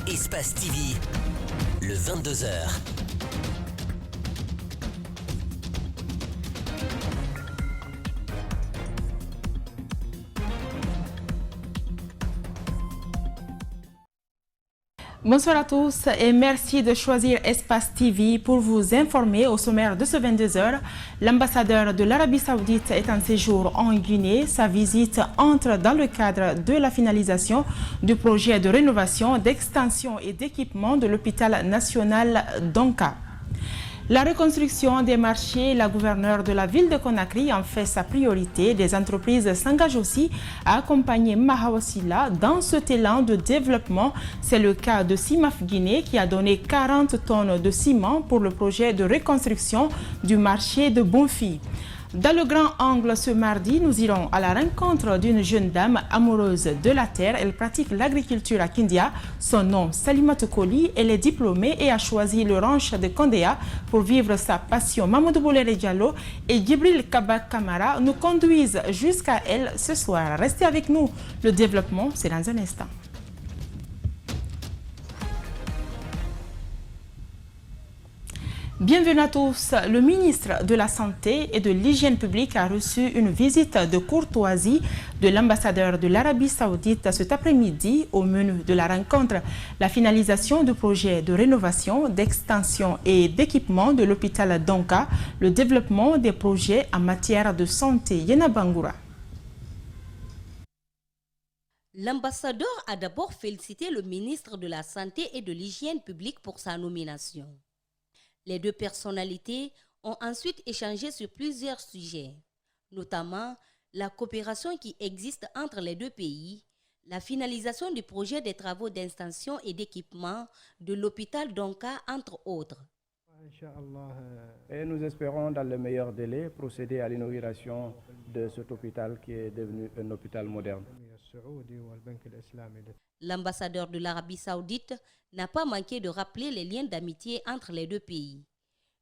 Espace TV, le 22h. Bonsoir à tous et merci de choisir Espace TV pour vous informer au sommaire de ce 22h. L'ambassadeur de l'Arabie Saoudite est en séjour en Guinée. Sa visite entre dans le cadre de la finalisation du projet de rénovation, d'extension et d'équipement de l'hôpital national d'Onka. La reconstruction des marchés, la gouverneure de la ville de Conakry en fait sa priorité. Des entreprises s'engagent aussi à accompagner Mahawasila dans cet élan de développement. C'est le cas de Cimaf Guinée qui a donné 40 tonnes de ciment pour le projet de reconstruction du marché de Bonfi. Dans le grand angle ce mardi, nous irons à la rencontre d'une jeune dame amoureuse de la terre. Elle pratique l'agriculture à Kindia. Son nom, Salimata Koli. Elle est diplômée et a choisi le ranch de Kondea pour vivre sa passion. Mamadou Boulere Diallo et Djibril Kabak Kamara nous conduisent jusqu'à elle ce soir. Restez avec nous. Le développement, c'est dans un instant. Bienvenue à tous. Le ministre de la Santé et de l'Hygiène publique a reçu une visite de courtoisie de l'ambassadeur de l'Arabie Saoudite cet après-midi. Au menu de la rencontre, la finalisation du projet de rénovation, d'extension et d'équipement de l'hôpital d'Onka, le développement des projets en matière de santé. Yena Bangoura. L'ambassadeur a d'abord félicité le ministre de la Santé et de l'Hygiène publique pour sa nomination. Les deux personnalités ont ensuite échangé sur plusieurs sujets, notamment la coopération qui existe entre les deux pays, la finalisation du projet des travaux d'extension et d'équipement de l'hôpital d'Onka, entre autres. Et nous espérons dans le meilleur délai procéder à l'inauguration de cet hôpital qui est devenu un hôpital moderne. L'ambassadeur de l'Arabie Saoudite n'a pas manqué de rappeler les liens d'amitié entre les deux pays.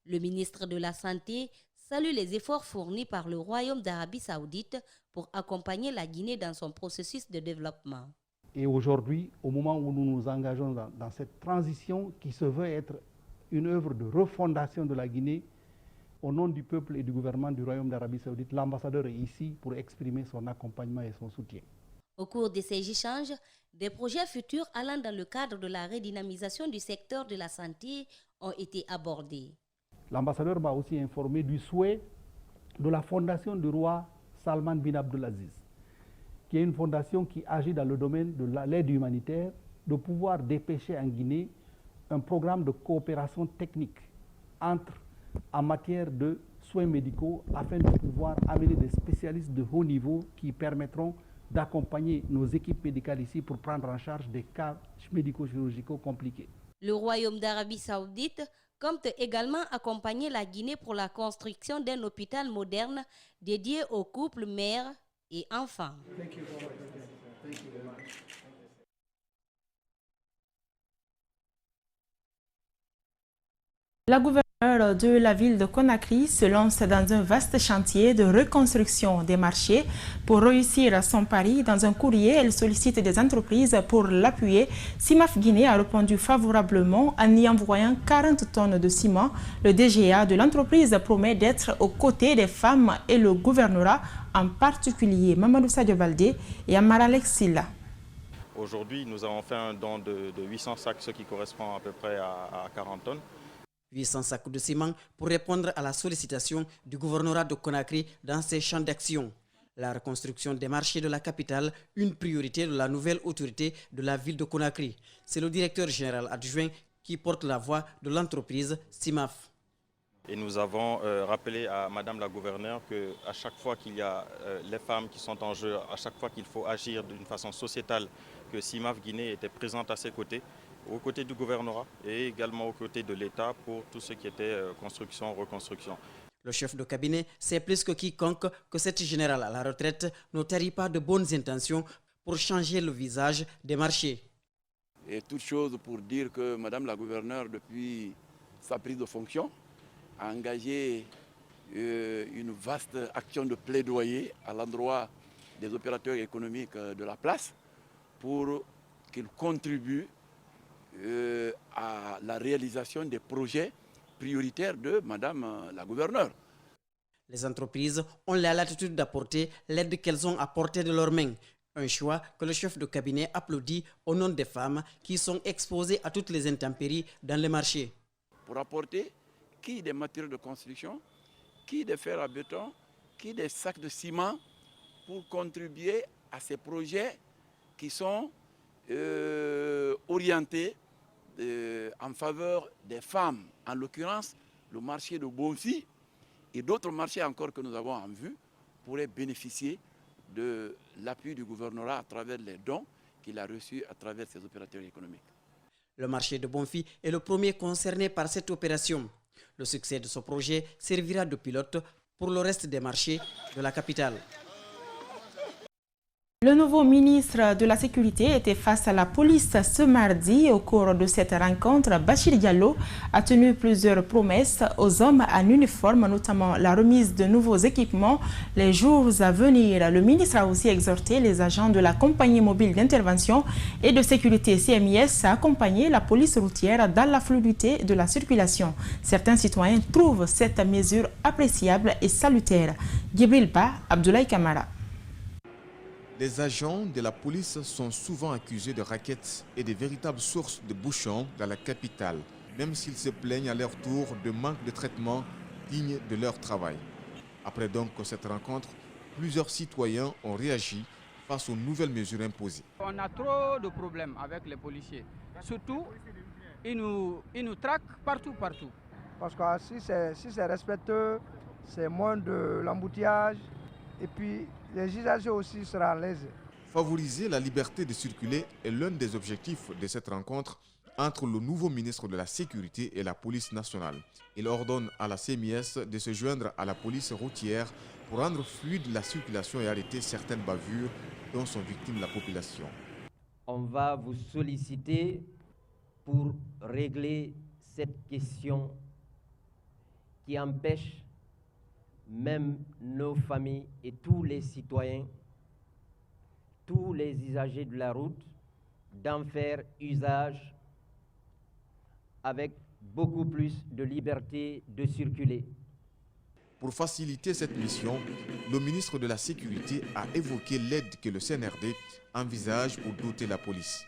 Le ministre de la Santé salue les efforts fournis par le Royaume d'Arabie Saoudite pour accompagner la Guinée dans son processus de développement. Et aujourd'hui, au moment où nous nous engageons dans cette transition qui se veut être une œuvre de refondation de la Guinée, au nom du peuple et du gouvernement du Royaume d'Arabie Saoudite, l'ambassadeur est ici pour exprimer son accompagnement et son soutien. Au cours de ces échanges, des projets futurs allant dans le cadre de la redynamisation du secteur de la santé ont été abordés. L'ambassadeur m'a aussi informé du souhait de la fondation du roi Salman bin Abdulaziz, qui est une fondation qui agit dans le domaine de l'aide humanitaire, de pouvoir dépêcher en Guinée un programme de coopération technique en matière de soins médicaux afin de pouvoir amener des spécialistes de haut niveau qui permettront d'accompagner nos équipes médicales ici pour prendre en charge des cas médico-chirurgicaux compliqués. Le Royaume d'Arabie Saoudite compte également accompagner la Guinée pour la construction d'un hôpital moderne dédié aux couples mères et enfants. La gouverneure de la ville de Conakry se lance dans un vaste chantier de reconstruction des marchés. Pour réussir son pari, dans un courrier, elle sollicite des entreprises pour l'appuyer. Cimaf Guinée a répondu favorablement en y envoyant 40 tonnes de ciment. Le DGA de l'entreprise promet d'être aux côtés des femmes et le gouvernorat, en particulier Mamadou Sadio Baldé et Amara Lexila. Aujourd'hui, nous avons fait un don de 800 sacs, ce qui correspond à peu près à 40 tonnes. 800 sacs de ciment pour répondre à la sollicitation du gouvernorat de Conakry dans ses champs d'action. La reconstruction des marchés de la capitale, une priorité de la nouvelle autorité de la ville de Conakry. C'est le directeur général adjoint qui porte la voix de l'entreprise CIMAF. Et nous avons rappelé à Madame la gouverneure qu'à chaque fois qu'il y a les femmes qui sont en jeu, à chaque fois qu'il faut agir d'une façon sociétale, que CIMAF Guinée était présente à ses côtés, aux côtés du gouvernorat et également aux côtés de l'État pour tout ce qui était construction, reconstruction. Le chef de cabinet sait plus que quiconque que cette générale à la retraite ne tarit pas de bonnes intentions pour changer le visage des marchés. Et toute chose pour dire que Madame la gouverneure, depuis sa prise de fonction, a engagé une vaste action de plaidoyer à l'endroit des opérateurs économiques de la place pour qu'ils contribuent à la réalisation des projets prioritaires de Madame la gouverneure. Les entreprises ont la latitude d'apporter l'aide qu'elles ont apportée de leurs mains. Un choix que le chef de cabinet applaudit au nom des femmes qui sont exposées à toutes les intempéries dans les marchés. Pour apporter qui des matériaux de construction, qui des fers à béton, qui des sacs de ciment pour contribuer à ces projets qui sont orientés en faveur des femmes. En l'occurrence, le marché de Bonfi et d'autres marchés encore que nous avons en vue pourraient bénéficier de l'appui du gouvernorat à travers les dons qu'il a reçus à travers ses opérateurs économiques. Le marché de Bonfi est le premier concerné par cette opération. Le succès de ce projet servira de pilote pour le reste des marchés de la capitale. Le nouveau ministre de la Sécurité était face à la police ce mardi. Au cours de cette rencontre, Bachir Diallo a tenu plusieurs promesses aux hommes en uniforme, notamment la remise de nouveaux équipements les jours à venir. Le ministre a aussi exhorté les agents de la compagnie mobile d'intervention et de sécurité CMIS à accompagner la police routière dans la fluidité de la circulation. Certains citoyens trouvent cette mesure appréciable et salutaire. Gibril Ba, Abdoulaye Kamara. Les agents de la police sont souvent accusés de rackets et de véritables sources de bouchons dans la capitale, même s'ils se plaignent à leur tour de manque de traitement digne de leur travail. Après donc cette rencontre, plusieurs citoyens ont réagi face aux nouvelles mesures imposées. On a trop de problèmes avec les policiers. Surtout, ils nous traquent partout. Parce que si c'est respectueux, c'est moins de l'embouteillage. Et puis, les usagers aussi seront à l'aise. Favoriser la liberté de circuler est l'un des objectifs de cette rencontre entre le nouveau ministre de la Sécurité et la police nationale. Il ordonne à la CMIS de se joindre à la police routière pour rendre fluide la circulation et arrêter certaines bavures dont sont victimes la population. On va vous solliciter pour régler cette question qui empêche même nos familles et tous les citoyens, tous les usagers de la route, d'en faire usage avec beaucoup plus de liberté de circuler. Pour faciliter cette mission, le ministre de la Sécurité a évoqué l'aide que le CNRD envisage pour doter la police.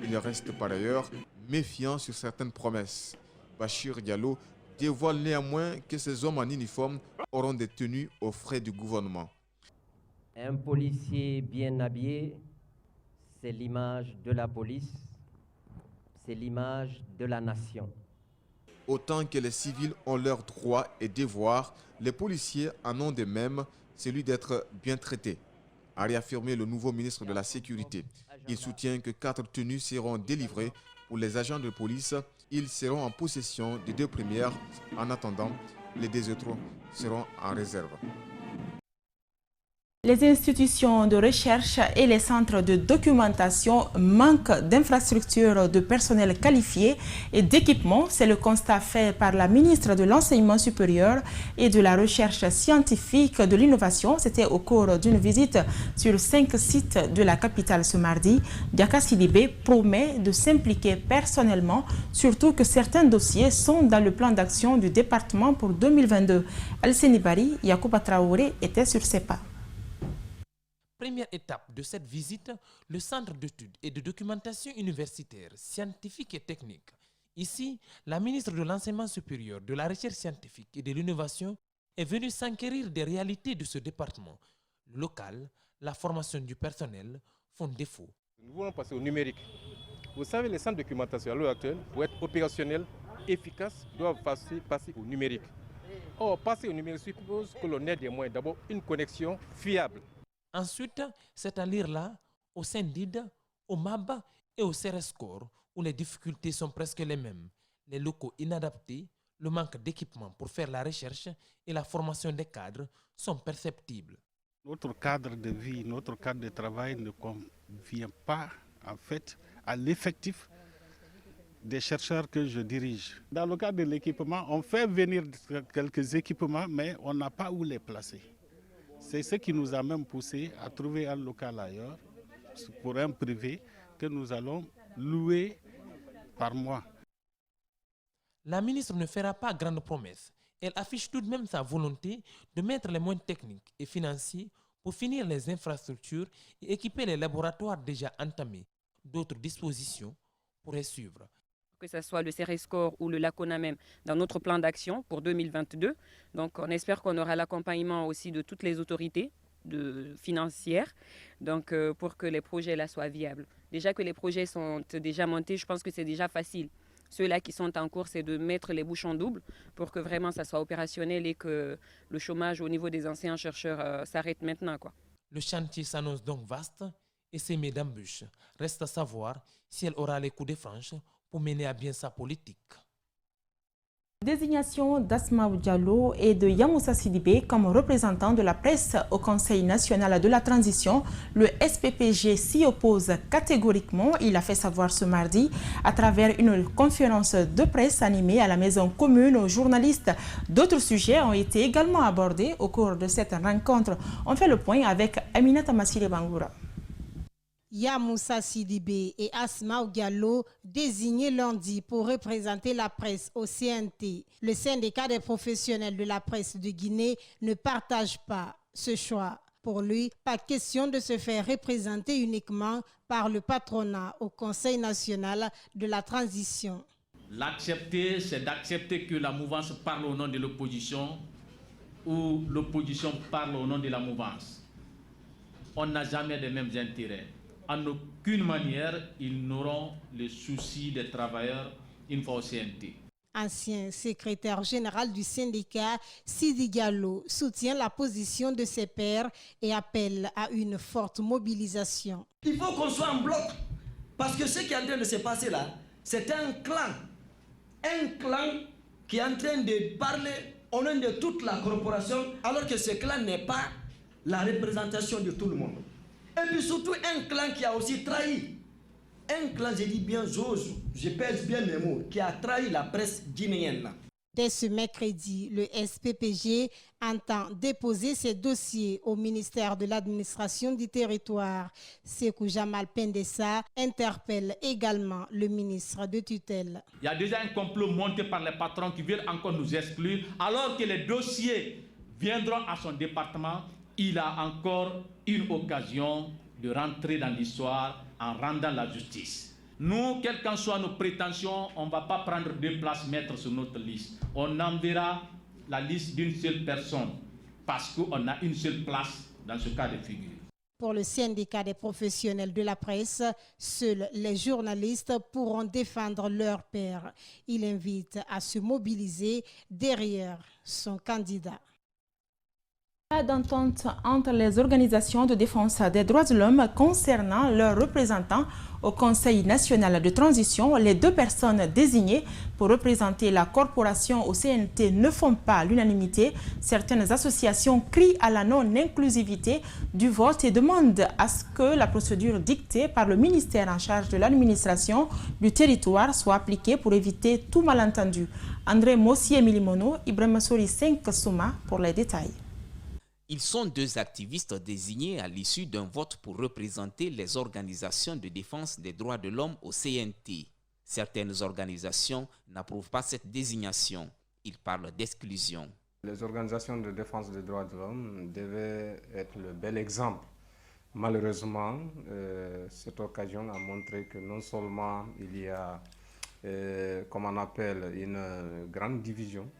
Il reste par ailleurs méfiant sur certaines promesses. Bachir Diallo dévoile néanmoins que ces hommes en uniforme auront des tenues aux frais du gouvernement. Un policier bien habillé, c'est l'image de la police, c'est l'image de la nation. Autant que les civils ont leurs droits et devoirs, les policiers en ont de même, celui d'être bien traités, a réaffirmé le nouveau ministre de la Sécurité. Il soutient que 4 tenues seront délivrées pour les agents de police. Ils seront en possession des 2 premières. En attendant, les 2 autres seront en réserve. Les institutions de recherche et les centres de documentation manquent d'infrastructures, de personnel qualifié et d'équipements. C'est le constat fait par la ministre de l'Enseignement supérieur et de la Recherche scientifique de l'innovation. C'était au cours d'une visite sur 5 sites de la capitale ce mardi. Diaka Sidibé promet de s'impliquer personnellement, surtout que certains dossiers sont dans le plan d'action du département pour 2022. Alceni Bari, Yacouba Traoré était sur ses pas. Première étape de cette visite, le Centre d'études et de documentation universitaire, scientifique et technique. Ici, la ministre de l'Enseignement supérieur, de la Recherche scientifique et de l'innovation est venue s'enquérir des réalités de ce département. Le local, la formation du personnel font défaut. Nous voulons passer au numérique. Vous savez, les centres de documentation à l'heure actuelle, pour être opérationnels, efficaces, doivent passer au numérique. Or, passer au numérique suppose que l'on ait des moyens. D'abord, une connexion fiable. Ensuite, c'est à lire là, au SENDID, au MAB et au CERESCOR, où les difficultés sont presque les mêmes. Les locaux inadaptés, le manque d'équipement pour faire la recherche et la formation des cadres sont perceptibles. Notre cadre de vie, notre cadre de travail ne convient pas en fait à l'effectif des chercheurs que je dirige. Dans le cadre de l'équipement, on fait venir quelques équipements, mais on n'a pas où les placer. C'est ce qui nous a même poussé à trouver un local ailleurs, pour un privé, que nous allons louer par mois. La ministre ne fera pas grande promesse. Elle affiche tout de même sa volonté de mettre les moyens techniques et financiers pour finir les infrastructures et équiper les laboratoires déjà entamés. D'autres dispositions pourraient suivre. Que ce soit le CERESCOR ou le LACONA même, dans notre plan d'action pour 2022. Donc on espère qu'on aura l'accompagnement aussi de toutes les autorités financières, donc, pour que les projets là soient viables. Déjà que les projets sont déjà montés, je pense que c'est déjà facile. Ceux-là qui sont en cours, c'est de mettre les bouchons doubles pour que vraiment ça soit opérationnel et que le chômage au niveau des enseignants-chercheurs s'arrête maintenant, quoi. Le chantier s'annonce donc vaste et semé d'embûches. Reste à savoir si elle aura les coups de franche pour mener à bien sa politique. Désignation d'Asmaou Diallo et de Yamoussa Sidibé comme représentants de la presse au Conseil national de la transition. Le SPPG s'y oppose catégoriquement. Il a fait savoir ce mardi à travers une conférence de presse animée à la maison commune aux journalistes. D'autres sujets ont été également abordés au cours de cette rencontre. On fait le point avec Aminata Massire Bangoura. Yamoussa Sidibé et Asmaou Diallo désignés lundi pour représenter la presse au CNT. Le syndicat des professionnels de la presse de Guinée ne partage pas ce choix. Pour lui, pas question de se faire représenter uniquement par le patronat au Conseil national de la transition. L'accepter, c'est d'accepter que la mouvance parle au nom de l'opposition ou l'opposition parle au nom de la mouvance. On n'a jamais les mêmes intérêts. En aucune manière, ils n'auront les soucis des travailleurs une fois au CNT. Ancien secrétaire général du syndicat, Sidi Diallo soutient la position de ses pairs et appelle à une forte mobilisation. Il faut qu'on soit en bloc, parce que ce qui est en train de se passer là, c'est un clan qui est en train de parler au nom de toute la corporation, alors que ce clan n'est pas la représentation de tout le monde. Et puis surtout un clan qui a aussi trahi. Un clan, je dis bien, je pèse bien les mots, qui a trahi la presse guinéenne. Dès ce mercredi, le SPPG entend déposer ses dossiers au ministère de l'administration du territoire. Sékou Jamal Pendessa interpelle également le ministre de tutelle. Il y a déjà un complot monté par les patrons qui veulent encore nous exclure, alors que les dossiers viendront à son département. Il a encore une occasion de rentrer dans l'histoire en rendant la justice. Nous, quelles qu'en soient nos prétentions, on ne va pas prendre 2 places maîtres sur notre liste. On enverra la liste d'une seule personne parce qu'on a une seule place dans ce cas de figure. Pour le syndicat des professionnels de la presse, seuls les journalistes pourront défendre leur pairs. Il invite à se mobiliser derrière son candidat. Pas d'entente entre les organisations de défense des droits de l'homme concernant leurs représentants au Conseil national de transition. Les 2 personnes désignées pour représenter la corporation au CNT ne font pas l'unanimité. Certaines associations crient à la non-inclusivité du vote et demandent à ce que la procédure dictée par le ministère en charge de l'administration du territoire soit appliquée pour éviter tout malentendu. André Mossier-Milimono, Ibrahima Sori 5 Souma pour les détails. Ils sont 2 activistes désignés à l'issue d'un vote pour représenter les organisations de défense des droits de l'homme au CNT. Certaines organisations n'approuvent pas cette désignation. Ils parlent d'exclusion. Les organisations de défense des droits de l'homme devaient être le bel exemple. Malheureusement, cette occasion a montré que non seulement il y a, comme on appelle, une grande division.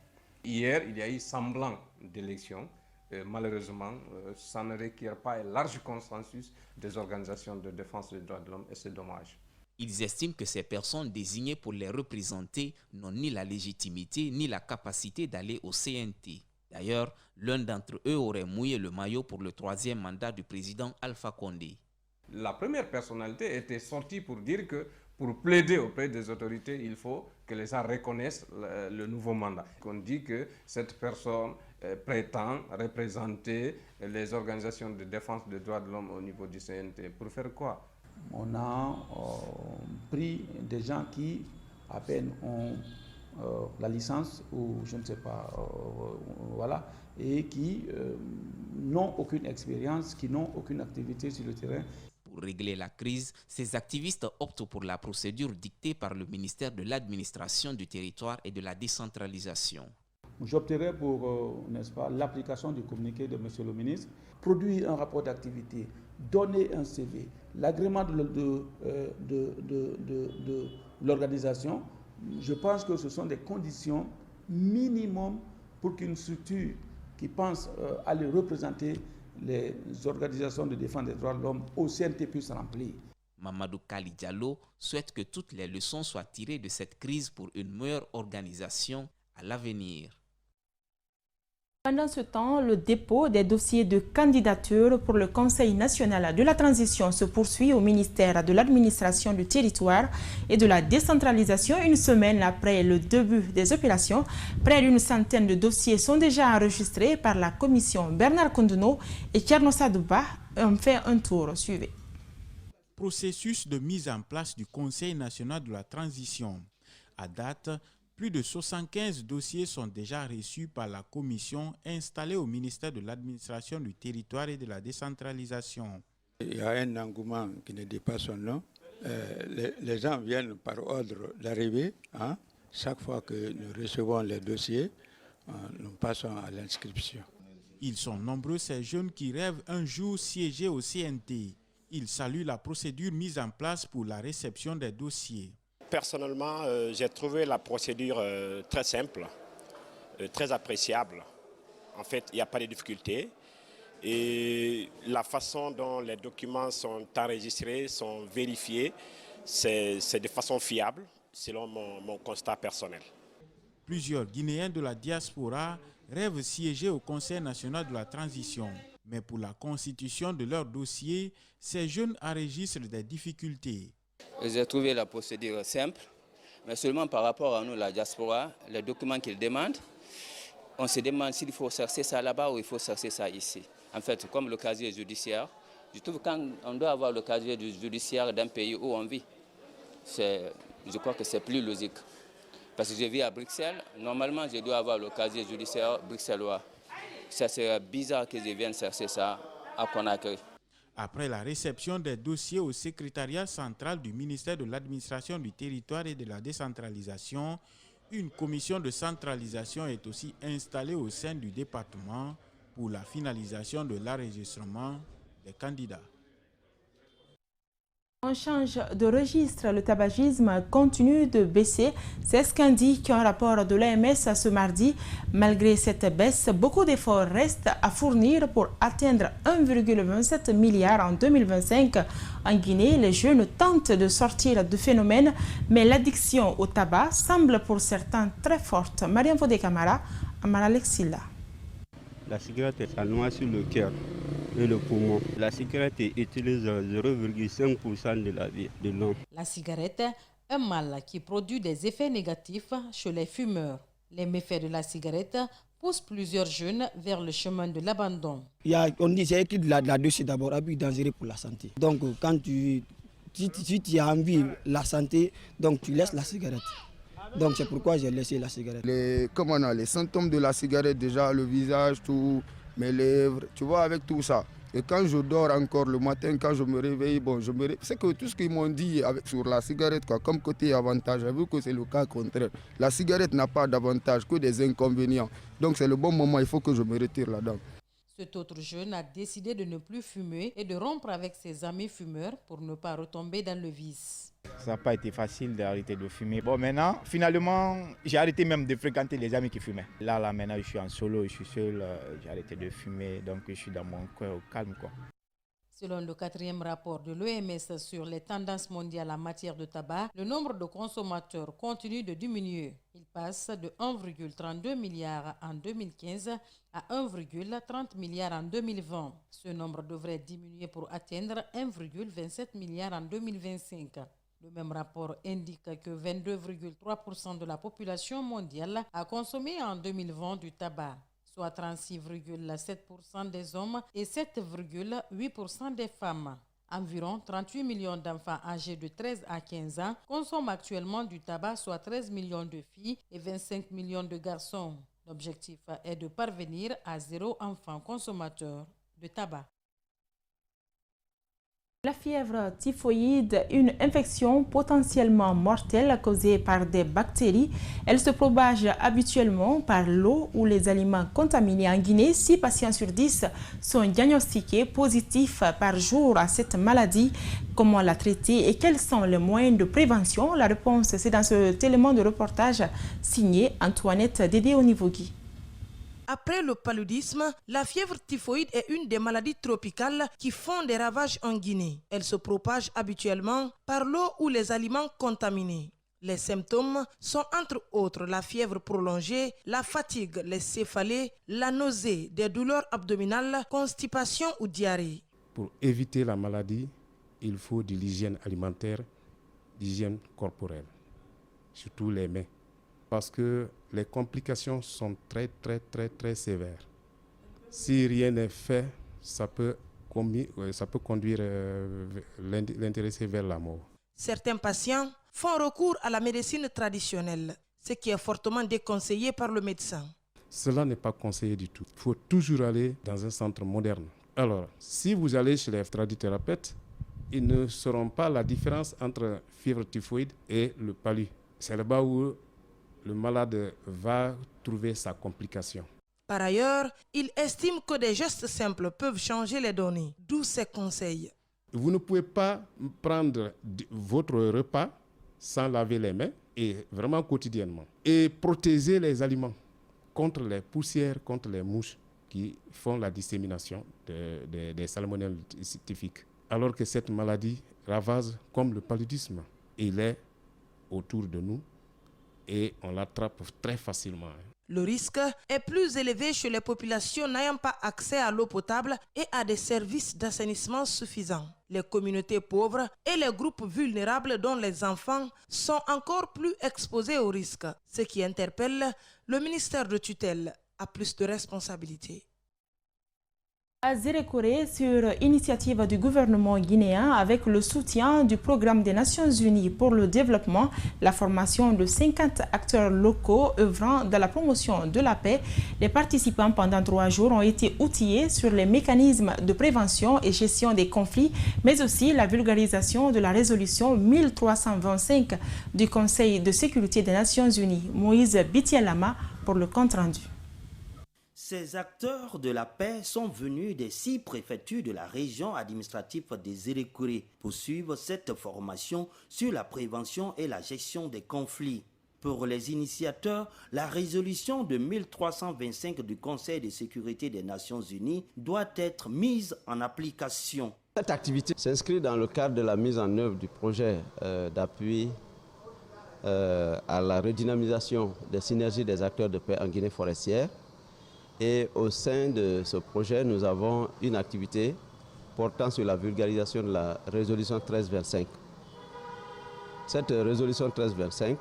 Hier, il y a eu semblant d'élection. Malheureusement, ça ne requiert pas un large consensus des organisations de défense des droits de l'homme et c'est dommage. Ils estiment que ces personnes désignées pour les représenter n'ont ni la légitimité ni la capacité d'aller au CNT. D'ailleurs, l'un d'entre eux aurait mouillé le maillot pour le 3e mandat du président Alpha Condé. La première personnalité était sortie pour dire que pour plaider auprès des autorités, il faut que les gens reconnaissent le nouveau mandat. On dit que cette personne prétend représenter les organisations de défense des droits de l'homme au niveau du CNT. Pour faire quoi? On a pris des gens qui à peine ont la licence ou je ne sais pas, voilà, et qui n'ont aucune expérience, qui n'ont aucune activité sur le terrain. Pour Pour régler la crise, ces activistes optent pour la procédure dictée par le ministère de l'Administration du Territoire et de la Décentralisation. J'opterai pour, n'est-ce pas, l'application du communiqué de M. le ministre, produire un rapport d'activité, donner un CV, l'agrément de l'organisation. Je pense que ce sont des conditions minimum pour qu'une structure qui pense aller représenter les organisations de défense des droits de l'homme au CNT puisse remplir. Mamadou Kali Diallo souhaite que toutes les leçons soient tirées de cette crise pour une meilleure organisation à l'avenir. Pendant ce temps, le dépôt des dossiers de candidature pour le Conseil national de la transition se poursuit au ministère de l'Administration du Territoire et de la Décentralisation. Une semaine après le début des opérations, près d'une centaine de dossiers sont déjà enregistrés par la commission. Bernard Kondouno et Tcherno Sadouba ont fait un tour. Suivez. Processus de mise en place du Conseil national de la transition. À date, plus de 75 dossiers sont déjà reçus par la commission installée au ministère de l'Administration du Territoire et de la Décentralisation. Il y a un engouement qui ne dit pas son nom. Les gens viennent par ordre d'arrivée. Hein. Chaque fois que nous recevons les dossiers, nous passons à l'inscription. Ils sont nombreux ces jeunes qui rêvent un jour siéger au CNT. Ils saluent la procédure mise en place pour la réception des dossiers. Personnellement, j'ai trouvé la procédure très simple, très appréciable. En fait, il n'y a pas de difficulté. Et la façon dont les documents sont enregistrés, sont vérifiés, c'est de façon fiable, selon mon constat personnel. Plusieurs Guinéens de la diaspora rêvent siéger au Conseil national de la transition. Mais pour la constitution de leur dossier, ces jeunes enregistrent des difficultés. J'ai trouvé la procédure simple, mais seulement par rapport à nous, la diaspora, les documents qu'ils demandent, on se demande s'il faut chercher ça là-bas ou il faut chercher ça ici. En fait, comme le casier judiciaire, je trouve que quand on doit avoir le casier judiciaire d'un pays où on vit, je crois que c'est plus logique. Parce que je vis à Bruxelles, normalement je dois avoir le casier judiciaire bruxellois. Ça serait bizarre que je vienne chercher ça à Conakry. Après la réception des dossiers au secrétariat central du ministère de l'Administration du Territoire et de la Décentralisation, une commission de centralisation est aussi installée au sein du département pour la finalisation de l'enregistrement des candidats. On change de registre, le tabagisme continue de baisser. C'est ce qu'indique un rapport de l'OMS ce mardi. Malgré cette baisse, beaucoup d'efforts restent à fournir pour atteindre 1,27 milliard en 2025. En Guinée, les jeunes tentent de sortir du phénomène, mais l'addiction au tabac semble pour certains très forte. Mariam Fodé Camara, Amara Lexila. La cigarette, ça noie sur le cœur et le poumon. La cigarette utilise 0,5% de la vie de l'homme. La cigarette, un mal qui produit des effets négatifs chez les fumeurs. Les méfaits de la cigarette poussent plusieurs jeunes vers le chemin de l'abandon. On dit que la dose c'est d'abord un but dangereux pour la santé. Donc quand si tu as envie de la santé, donc tu laisses la cigarette. Donc c'est pourquoi j'ai laissé la cigarette. Les symptômes de la cigarette, déjà le visage, tout, mes lèvres, tu vois, avec tout ça. Et quand je dors encore le matin, quand je me réveille, c'est que tout ce qu'ils m'ont dit sur la cigarette, quoi, comme côté avantage, j'ai vu que c'est le cas contraire. La cigarette n'a pas d'avantage, que des inconvénients. Donc c'est le bon moment, il faut que je me retire là-dedans. Cet autre jeune a décidé de ne plus fumer et de rompre avec ses amis fumeurs pour ne pas retomber dans le vice. Ça n'a pas été facile d'arrêter de fumer. Bon, maintenant, finalement, j'ai arrêté même de fréquenter les amis qui fumaient. Là, maintenant, je suis en solo, je suis seul, j'ai arrêté de fumer, donc je suis dans mon coin au calme, quoi. Selon le 4e rapport de l'OMS sur les tendances mondiales en matière de tabac, le nombre de consommateurs continue de diminuer. Il passe de 1,32 milliard en 2015 à 1,30 milliard en 2020. Ce nombre devrait diminuer pour atteindre 1,27 milliard en 2025. Le même rapport indique que 22,3% de la population mondiale a consommé en 2020 du tabac, soit 36,7% des hommes et 7,8% des femmes. Environ 38 millions d'enfants âgés de 13 à 15 ans consomment actuellement du tabac, soit 13 millions de filles et 25 millions de garçons. L'objectif est de parvenir à 0 enfant consommateur de tabac. La fièvre typhoïde, une infection potentiellement mortelle causée par des bactéries. Elle se propage habituellement par l'eau ou les aliments contaminés en Guinée. 6 patients sur 10 sont diagnostiqués positifs par jour à cette maladie. Comment la traiter et quels sont les moyens de prévention? La réponse, c'est dans ce élément de reportage signé Antoinette Dédé-Onivogui. Après le paludisme, la fièvre typhoïde est une des maladies tropicales qui font des ravages en Guinée. Elle se propage habituellement par l'eau ou les aliments contaminés. Les symptômes sont entre autres la fièvre prolongée, la fatigue, les céphalées, la nausée, des douleurs abdominales, constipation ou diarrhée. Pour éviter la maladie, il faut de l'hygiène alimentaire, l'hygiène corporelle, surtout les mains. Parce que les complications sont très sévères. Si rien n'est fait, ça peut conduire l'intéressé vers la mort. Certains patients font recours à la médecine traditionnelle, ce qui est fortement déconseillé par le médecin. Cela n'est pas conseillé du tout. Il faut toujours aller dans un centre moderne. Alors, si vous allez chez les tradithérapeutes, ils ne sauront pas la différence entre fièvre typhoïde et le palu. C'est là-bas où le malade va trouver sa complication. Par ailleurs, il estime que des gestes simples peuvent changer les données, d'où ses conseils. Vous ne pouvez pas prendre votre repas sans laver les mains, et vraiment quotidiennement. Et protéger les aliments contre les poussières, contre les mouches qui font la dissémination des salmonelles typhiques. Alors que cette maladie ravage comme le paludisme. Il est autour de nous et on l'attrape très facilement. Le risque est plus élevé chez les populations n'ayant pas accès à l'eau potable et à des services d'assainissement suffisants. Les communautés pauvres et les groupes vulnérables dont les enfants sont encore plus exposés au risque, ce qui interpelle le ministère de tutelle à plus de responsabilités. À Zérékoré, sur initiative du gouvernement guinéen, avec le soutien du Programme des Nations Unies pour le développement, la formation de 50 acteurs locaux œuvrant dans la promotion de la paix, les participants pendant 3 jours ont été outillés sur les mécanismes de prévention et gestion des conflits, mais aussi la vulgarisation de la résolution 1325 du Conseil de sécurité des Nations Unies. Moïse Bitialama pour le compte-rendu. Ces acteurs de la paix sont venus des 6 préfectures de la région administrative des Zérékoré pour suivre cette formation sur la prévention et la gestion des conflits. Pour les initiateurs, la résolution de 1325 du Conseil de sécurité des Nations Unies doit être mise en application. Cette activité s'inscrit dans le cadre de la mise en œuvre du projet d'appui à la redynamisation des synergies des acteurs de paix en Guinée forestière. Et au sein de ce projet, nous avons une activité portant sur la vulgarisation de la résolution 1325. Cette résolution 1325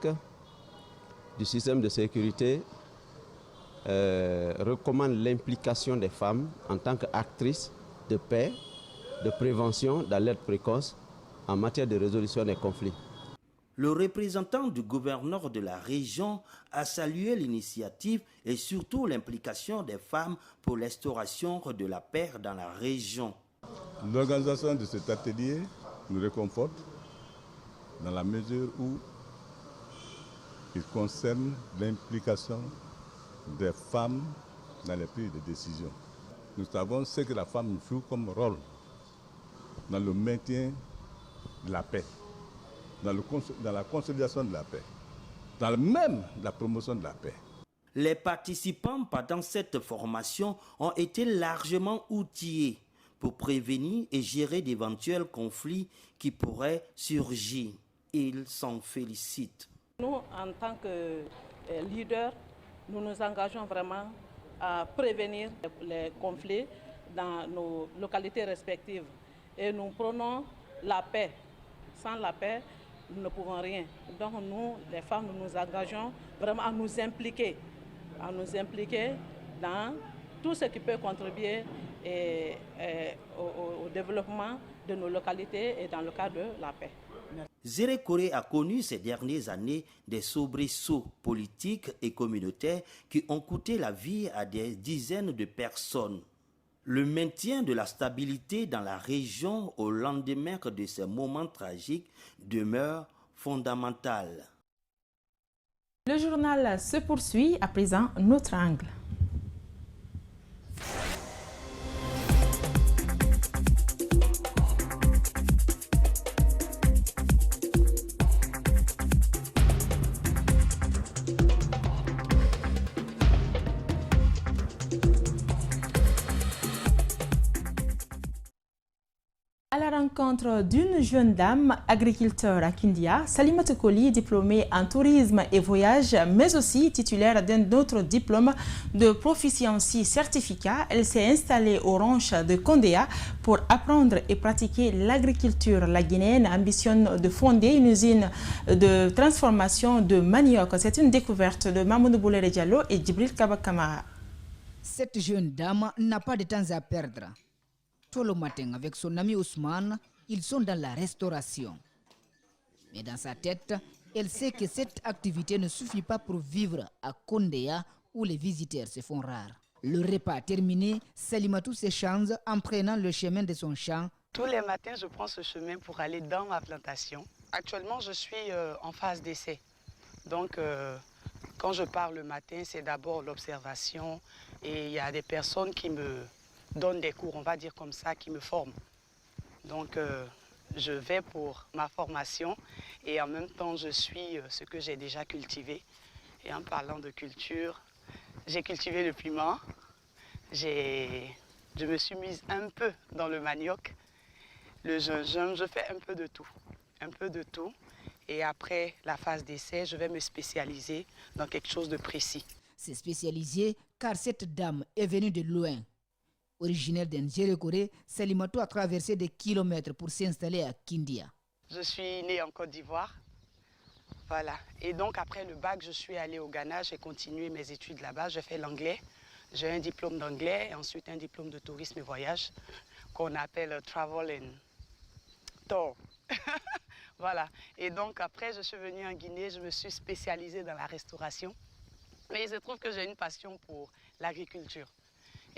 du système de sécurité recommande l'implication des femmes en tant qu'actrices de paix, de prévention, d'alerte précoce en matière de résolution des conflits. Le représentant du gouverneur de la région a salué l'initiative et surtout l'implication des femmes pour l'instauration de la paix dans la région. L'organisation de cet atelier nous réconforte dans la mesure où il concerne l'implication des femmes dans les prises de décision. Nous savons ce que la femme joue comme rôle dans le maintien de la paix, dans la consolidation de la paix, dans même la promotion de la paix. Les participants pendant cette formation ont été largement outillés pour prévenir et gérer d'éventuels conflits qui pourraient surgir. Ils s'en félicitent. Nous, en tant que leaders, nous nous engageons vraiment à prévenir les conflits dans nos localités respectives. Et nous prenons la paix. Sans la paix, nous ne pouvons rien. Donc nous, les femmes, nous nous engageons vraiment à nous impliquer dans tout ce qui peut contribuer au développement de nos localités et dans le cadre de la paix. Zérékoré a connu ces dernières années des soubresauts politiques et communautaires qui ont coûté la vie à des dizaines de personnes. Le maintien de la stabilité dans la région au lendemain de ces moments tragiques demeure fondamental. Le journal se poursuit, à présent notre angle. À la rencontre d'une jeune dame agriculteur à Kindia, Salimata Koli, diplômée en tourisme et voyage, mais aussi titulaire d'un autre diplôme de proficiency certificat, elle s'est installée aux ranches de Kondéa pour apprendre et pratiquer l'agriculture. La Guinéenne ambitionne de fonder une usine de transformation de manioc. C'est une découverte de Mamoudou Boulere Diallo et Djibril Kabakama. Cette jeune dame n'a pas de temps à perdre. Tôt le matin, avec son ami Ousmane, ils sont dans la restauration. Mais dans sa tête, elle sait que cette activité ne suffit pas pour vivre à Kondéa où les visiteurs se font rares. Le repas terminé, Salimatou s'échange en prenant le chemin de son champ. Tous les matins, je prends ce chemin pour aller dans ma plantation. Actuellement, je suis en phase d'essai. Donc, quand je pars le matin, c'est d'abord l'observation et il y a des personnes qui me donnent des cours, on va dire comme ça, qui me forment. Donc, je vais pour ma formation et en même temps, je suis ce que j'ai déjà cultivé. Et en parlant de culture, j'ai cultivé le piment, je me suis mise un peu dans le manioc, le gingembre, je fais un peu de tout. Et après la phase d'essai, je vais me spécialiser dans quelque chose de précis. C'est spécialisé car cette dame est venue de loin. Originaire d'Nzérékoré, Salimatou a traversé des kilomètres pour s'installer à Kindia. Je suis née en Côte d'Ivoire. Voilà. Et donc après le bac, je suis allée au Ghana, j'ai continué mes études là-bas, j'ai fait l'anglais. J'ai un diplôme d'anglais et ensuite un diplôme de tourisme et voyage qu'on appelle Travel and Tour. Voilà. Et donc après, je suis venue en Guinée, je me suis spécialisée dans la restauration. Mais il se trouve que j'ai une passion pour l'agriculture.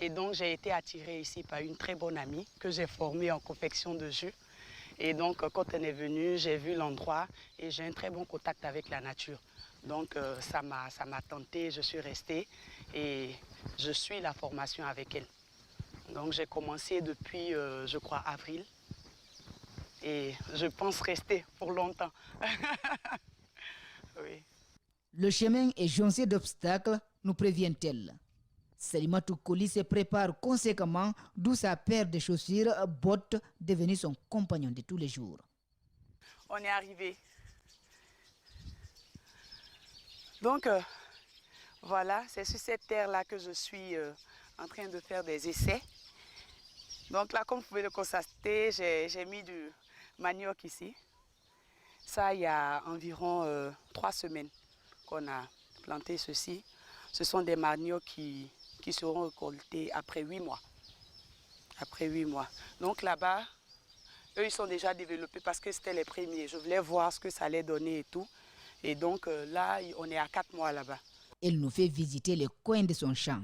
Et donc, j'ai été attirée ici par une très bonne amie que j'ai formée en confection de jus. Et donc, quand elle est venue, j'ai vu l'endroit et j'ai un très bon contact avec la nature. Donc, ça m'a tentée, je suis restée et je suis la formation avec elle. Donc, j'ai commencé depuis, je crois, avril. Et je pense rester pour longtemps. Oui. Le chemin est joncé d'obstacles, nous prévient-elle. Salimatou Koli se prépare conséquemment, d'où sa paire de chaussures, bottes, devenue son compagnon de tous les jours. On est arrivé. Donc, voilà, c'est sur cette terre-là que je suis en train de faire des essais. Donc là, comme vous pouvez le constater, j'ai mis du manioc ici. Ça, il y a environ 3 semaines qu'on a planté ceci. Ce sont des maniocs qui seront récoltés après 8 mois. Après 8 mois. Donc là-bas, eux, ils sont déjà développés parce que c'était les premiers. Je voulais voir ce que ça allait donner et tout. Et donc là, on est à 4 mois là-bas. Elle nous fait visiter les coins de son champ.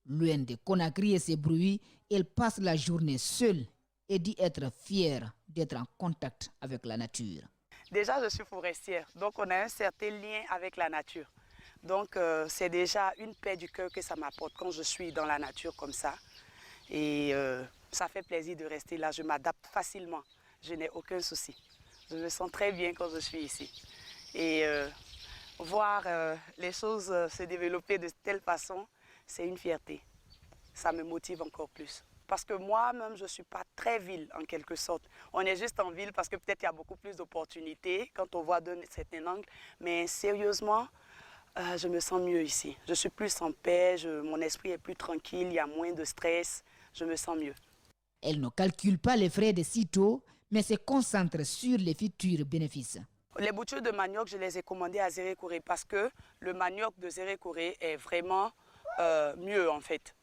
Loin de Conakry et ses bruits, elle passe la journée seule et dit être fière d'être en contact avec la nature. Déjà, je suis forestière, donc on a un certain lien avec la nature. Donc c'est déjà une paix du cœur que ça m'apporte quand je suis dans la nature comme ça. Et ça fait plaisir de rester là, je m'adapte facilement, je n'ai aucun souci. Je me sens très bien quand je suis ici. Et voir les choses se développer de telle façon, c'est une fierté. Ça me motive encore plus. Parce que moi-même, je ne suis pas très ville en quelque sorte. On est juste en ville parce que peut-être il y a beaucoup plus d'opportunités quand on voit d'un certain angle. Mais sérieusement, je me sens mieux ici. Je suis plus en paix, mon esprit est plus tranquille, il y a moins de stress, je me sens mieux. Elle ne calcule pas les frais de sitôt, mais se concentre sur les futurs bénéfices. Les boutures de manioc, je les ai commandées à Zérékoré parce que le manioc de Zérékoré est vraiment mieux en fait.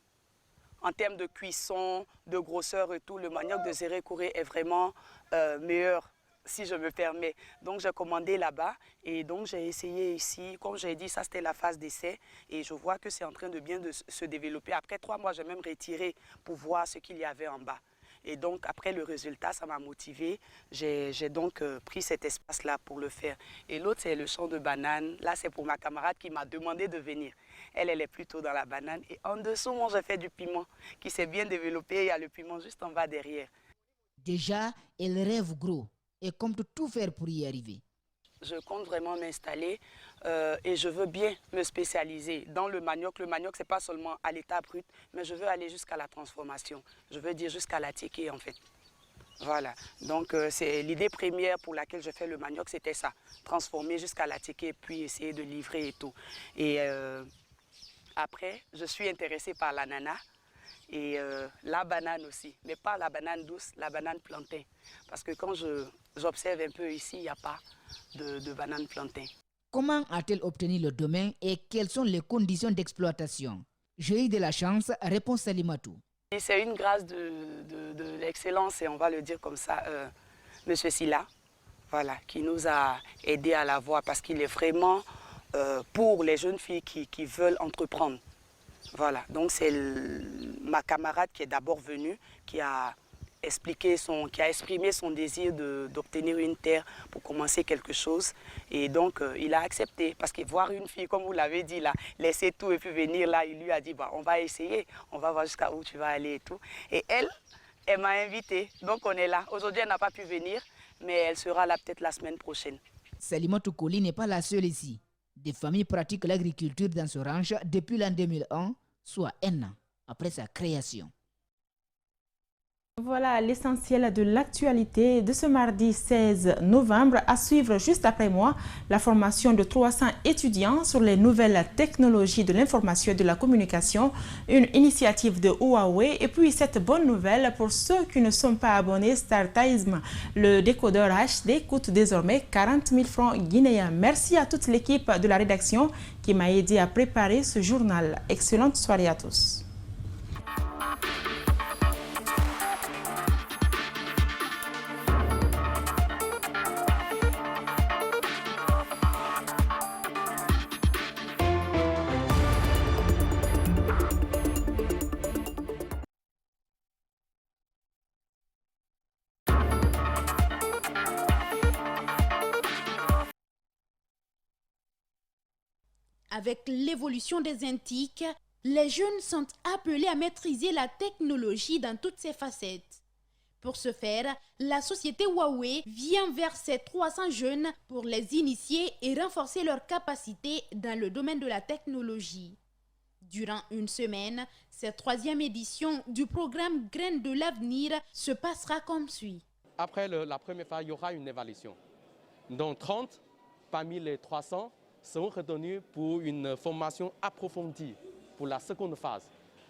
En termes de cuisson, de grosseur et tout, le manioc de Zérékoré est vraiment meilleur si je me permets. Donc j'ai commandé là-bas et donc j'ai essayé ici. Comme j'ai dit, ça c'était la phase d'essai et je vois que c'est en train de bien se développer. Après 3 mois, j'ai même retiré pour voir ce qu'il y avait en bas. Et donc après le résultat, ça m'a motivé. J'ai donc pris cet espace-là pour le faire. Et l'autre, c'est le champ de bananes. Là, c'est pour ma camarade qui m'a demandé de venir. Elle est plutôt dans la banane. Et en dessous, moi, j'ai fait du piment qui s'est bien développé. Il y a le piment juste en bas derrière. Déjà, elle rêve gros et compte tout faire pour y arriver. Je compte vraiment m'installer et je veux bien me spécialiser dans le manioc. Le manioc, ce n'est pas seulement à l'état brut, mais je veux aller jusqu'à la transformation. Je veux dire jusqu'à la tiéké en fait. Voilà, donc c'est l'idée première pour laquelle je fais le manioc, c'était ça. Transformer jusqu'à la tiéké puis essayer de livrer et tout. Et après, je suis intéressée par l'ananas et la banane aussi. Mais pas la banane douce, la banane plantain. Parce que quand j'observe un peu ici, il n'y a pas de banane plantain. Comment a-t-elle obtenu le domaine et quelles sont les conditions d'exploitation? J'ai eu de la chance, répond Salimatou. C'est une grâce de l'excellence, et on va le dire comme ça, M. Silla, voilà, qui nous a aidés à l'avoir parce qu'il est vraiment pour les jeunes filles qui veulent entreprendre. Voilà, donc c'est ma camarade qui est d'abord venue, qui a exprimé son désir d'obtenir une terre pour commencer quelque chose. Et donc, il a accepté. Parce que voir une fille, comme vous l'avez dit, là, laisser tout et puis venir là, il lui a dit, bah, on va essayer, on va voir jusqu'à où tu vas aller et tout. Et elle m'a invitée. Donc, on est là. Aujourd'hui, elle n'a pas pu venir, mais elle sera là peut-être la semaine prochaine. Salimatou Koli n'est pas la seule ici. Des familles pratiquent l'agriculture dans ce ranch depuis l'an 2001, soit 1 an après sa création. Voilà l'essentiel de l'actualité de ce mardi 16 novembre. À suivre juste après moi, la formation de 300 étudiants sur les nouvelles technologies de l'information et de la communication, une initiative de Huawei. Et puis cette bonne nouvelle pour ceux qui ne sont pas abonnés, StarTimes, le décodeur HD coûte désormais 40 000 francs guinéens. Merci à toute l'équipe de la rédaction qui m'a aidé à préparer ce journal. Excellente soirée à tous. Avec l'évolution des antiques, les jeunes sont appelés à maîtriser la technologie dans toutes ses facettes. Pour ce faire, la société Huawei vient vers ces 300 jeunes pour les initier et renforcer leurs capacités dans le domaine de la technologie. Durant une semaine, cette 3e édition du programme Graines de l'avenir se passera comme suit. Après la première phase, il y aura une évaluation. Donc 30 parmi les 300 seront retenus pour une formation approfondie pour la seconde phase.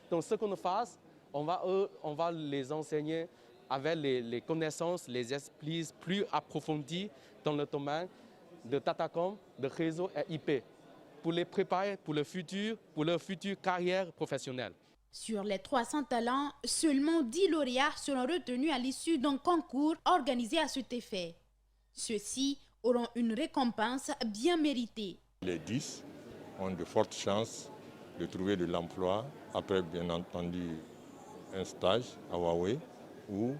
Dans la seconde phase, on va les enseigner avec les connaissances, les esprits plus approfondis dans le domaine de Datacom, de réseau et IP, pour les préparer pour leur future carrière professionnelle. Sur les 300 talents, seulement 10 lauréats seront retenus à l'issue d'un concours organisé à cet effet. Ceux-ci auront une récompense bien méritée. Les 10 ont de fortes chances de trouver de l'emploi après, bien entendu, un stage à Huawei ou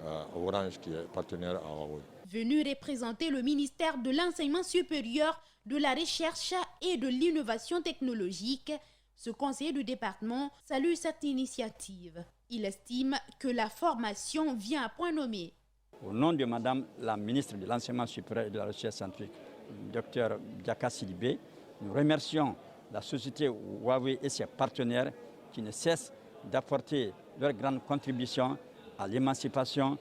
à Orange qui est partenaire à Huawei. Venu représenter le ministère de l'Enseignement supérieur, de la Recherche et de l'Innovation technologique, ce conseiller du département salue cette initiative. Il estime que la formation vient à point nommé. Au nom de Madame la ministre de l'Enseignement supérieur et de la Recherche scientifique, Dr Diaka Sidibé, nous remercions la société Huawei et ses partenaires qui ne cessent d'apporter leur grande contribution à l'émancipation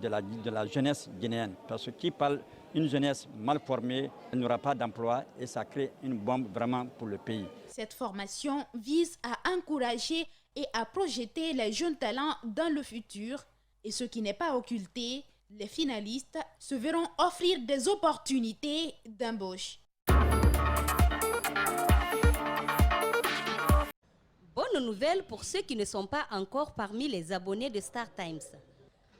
de la jeunesse guinéenne. Parce que qui parle d'une jeunesse mal formée, elle n'aura pas d'emploi et ça crée une bombe vraiment pour le pays. Cette formation vise à encourager et à projeter les jeunes talents dans le futur. Et ce qui n'est pas occulté, les finalistes se verront offrir des opportunités d'embauche. Bonne nouvelle pour ceux qui ne sont pas encore parmi les abonnés de StarTimes.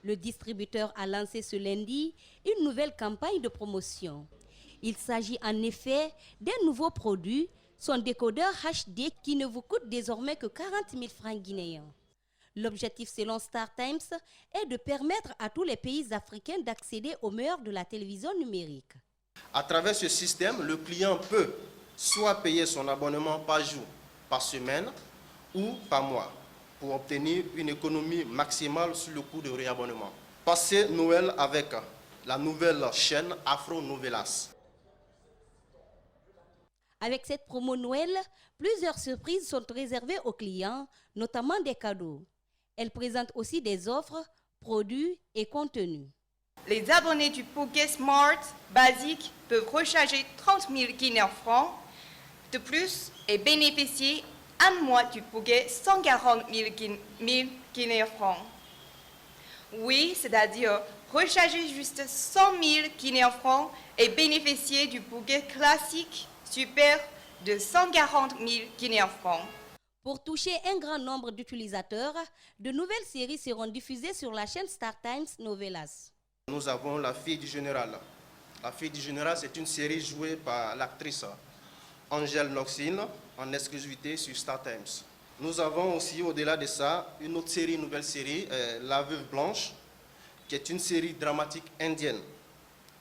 Le distributeur a lancé ce lundi une nouvelle campagne de promotion. Il s'agit en effet d'un nouveau produit, son décodeur HD qui ne vous coûte désormais que 40 000 francs guinéens. L'objectif selon Star Times est de permettre à tous les pays africains d'accéder au meilleur de la télévision numérique. À travers ce système, le client peut soit payer son abonnement par jour, par semaine ou par mois pour obtenir une économie maximale sur le coût de réabonnement. Passez Noël avec la nouvelle chaîne Afro Novelas. Avec cette promo Noël, plusieurs surprises sont réservées aux clients, notamment des cadeaux. Elle présente aussi des offres, produits et contenus. Les abonnés du Poké Smart basique peuvent recharger 30 000 guinéens francs de plus et bénéficier un mois du Poké 140 000 guinéens francs. Oui, c'est-à-dire recharger juste 100 000 guinéens francs et bénéficier du Poké classique super de 140 000 guinéens francs. Pour toucher un grand nombre d'utilisateurs, de nouvelles séries seront diffusées sur la chaîne Star Times Novelas. Nous avons La Fille du Général. La Fille du Général, c'est une série jouée par l'actrice Angèle Noxine en exclusivité sur Star Times. Nous avons aussi, au-delà de ça, une autre série, une nouvelle série, La Veuve Blanche, qui est une série dramatique indienne.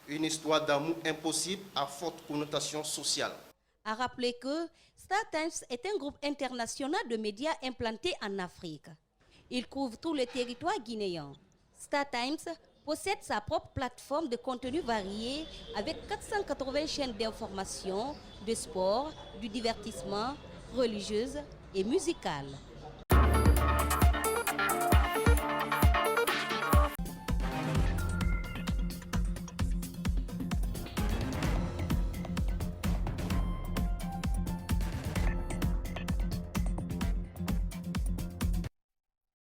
Une histoire d'amour impossible à forte connotation sociale. À rappeler que Star Times est un groupe international de médias implanté en Afrique. Il couvre tout le territoire guinéen. Star Times possède sa propre plateforme de contenu varié avec 480 chaînes d'information, de sport, du divertissement, religieuse et musicale.